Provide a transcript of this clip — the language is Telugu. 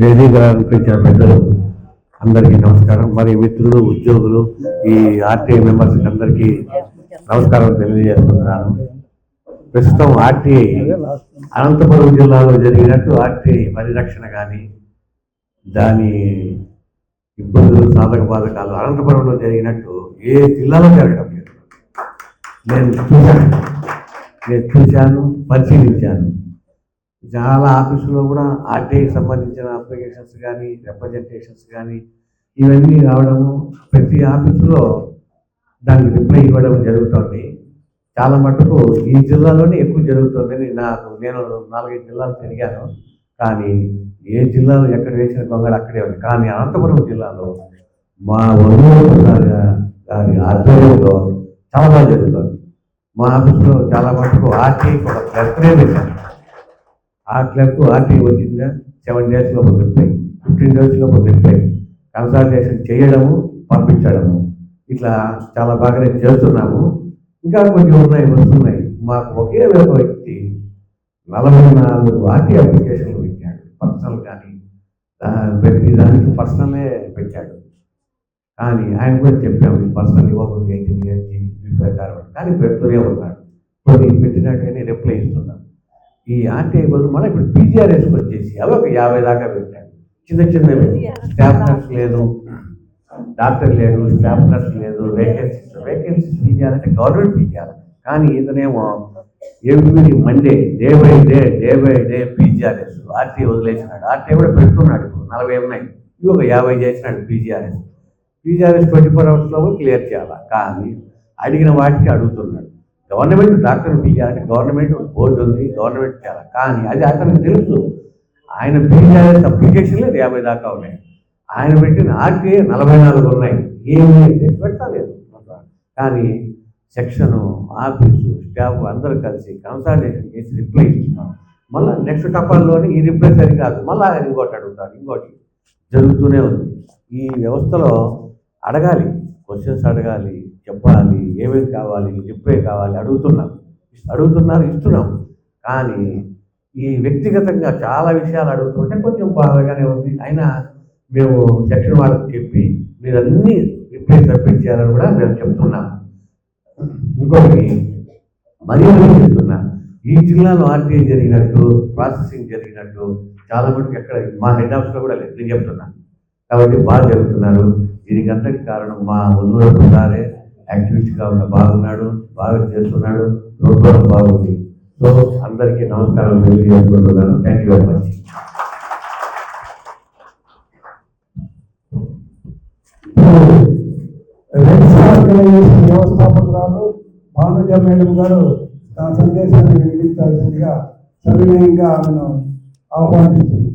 వేదిక అనిపించిన పెద్దలు అందరికీ నమస్కారం. మరి మిత్రులు, ఉద్యోగులు, ఈ ఆర్టీఐ మెంబర్స్కి అందరికీ నమస్కారం తెలియజేస్తున్నాను. ప్రస్తుతం ఆర్టీఐ అనంతపురం జిల్లాలో జరిగినట్టు ఆర్టీఐ పరిరక్షణ కానీ దాని ఇబ్బందులు, సాధక బాధకాలు అనంతపురంలో జరిగినట్టు ఏ జిల్లాలో జరగడం లేదు. నేను చూశాను, పరిశీలించాను. చాలా ఆఫీసులో కూడా ఆర్టీఐకి సంబంధించిన అప్లికేషన్స్ కానీ, రిప్రజెంటేషన్స్ కానీ ఇవన్నీ రావడము, ప్రతి ఆఫీసులో దానికి రిప్లై ఇవ్వడం జరుగుతుంది. చాలా మటుకు ఈ జిల్లాలోనే ఎక్కువ జరుగుతుందని నేను 4-5 జిల్లాలు తిరిగాను. కానీ ఏ జిల్లాలో ఎక్కడ వేసిన గొంగళ అక్కడే ఉంది. కానీ అనంతపురం జిల్లాలో మా ఒంగోలు గారి ఆధ్వర్యంలో చాలా బాగా జరుగుతుంది. మా ఆఫీసులో చాలా మటుకు ఆర్టీఐకి ఒక క్లర్క్నే పెట్టాను. ఆ క్లర్క్ ఆర్టీఐ వచ్చిందా 7 days లోపు రిప్లై, 15 days లోపు రిప్లై, కన్సల్టేషన్ చేయడము, పంపించడము, ఇట్లా చాలా బాగానే చేస్తున్నాము. ఇంకా కొన్ని వస్తున్నాయి. మాకు ఒకే ఒక వ్యక్తి 44 ఆర్టీఐ అప్లికేషన్లు పెట్టాడు. పర్సనల్ కానీ ప్రతి దానికి పర్సనలే పెట్టాడు. కానీ ఆయన కూడా చెప్పాము, పర్సనల్ ఇవ్వకూడదు 18 years ప్రకారం, కానీ పెడుతూనే ఉన్నాడు. కొన్ని పెట్టినట్టుగానే రిప్లై ఇస్తున్నాం. ఈ ఆర్టీఐ బదులు మళ్ళీ ఇప్పుడు పీజీఆర్ఎస్కి వచ్చేసి అవి ఒక 50 దాకా పెట్టాడు. చిన్నవి స్టాఫ్ నర్స్ లేదు, డాక్టర్ లేడు, స్టాఫ్ నర్స్ లేదు, వేకెన్సీస్ పీజీఆర్ అంటే గవర్నమెంట్ పీజీఆర్. కానీ ఇతనేమో every Monday day by day PGRS RTI వదిలేసినాడు. ఆర్టీఐ కూడా పెడుతున్నాడు. 40 ఉన్నాయి, ఇవి ఒక 50 చేసినాడు. పీజీఆర్ఎస్ 24 hours క్లియర్ చేయాలి. కానీ అడిగిన వాటికి అడుగుతున్నాడు. Government doctor PGR government board ఉంది, గవర్నమెంట్ చేయాలి. కానీ అది అతనికి తెలుసు. ఆయన పీజీఆర్ఎస్ అప్లికేషన్లే 50 దాకా ఉన్నాయి. ఆయన పెట్టిన ఆర్టీఐ 44 ఉన్నాయి. ఏమి పెట్టలేదు. కానీ సెక్షను, ఆఫీసు, స్టాఫ్ అందరూ కలిసి కన్సల్టేషన్ చేసి రిప్లై ఇస్తున్నాం. మళ్ళీ నెక్స్ట్ టపాల్లోని ఈ రిప్లై సరికాదు, మళ్ళీ ఇంకోటి అడుగుతారు, ఇంకోటి జరుగుతూనే ఉంది. ఈ వ్యవస్థలో అడగాలి, క్వశ్చన్స్ అడగాలి, చెప్పాలి, ఏమేమి కావాలి, రిప్లై కావాలి, అడుగుతున్నారు, ఇస్తున్నాం. కానీ ఈ వ్యక్తిగతంగా చాలా విషయాలు అడుగుతుంటే కొంచెం బాధగానే ఉంది. అయినా మేము సెక్షన్ వాళ్ళకి చెప్పి మీరన్నీ రిప్లై సబ్మిట్ చేయాలని కూడా మేము చెప్తున్నాం. ఇంకొకటి మరీ చెప్తున్నా, ఈ జిల్లాలో ఆర్టీఐ జరిగినట్టు, ప్రాసెసింగ్ జరిగినట్టు చాలా మటుకు ఎక్కడ మా హెడ్ ఆఫీస్లో కూడా లేదు. నేను చెప్తున్నా. కాబట్టి బాగా జరుగుతున్నారు. దీనికి అంతటి కారణం మా ఒంగోలు సారే యాక్టివిటీగా బాగున్నాడు, బాగా చేస్తున్నాడు, ప్రోగ్రాం బాగుంది. సో అందరికీ నమస్కారం తెలియజేసుకుంటున్నాను. Thank you very much. వ్యవస్థాపకురాలు భానుజ మేడం గారు తన సందేశాన్ని వినిపించాల్సిందిగా సవినయంగా ఆమెను ఆహ్వానిస్తుంది.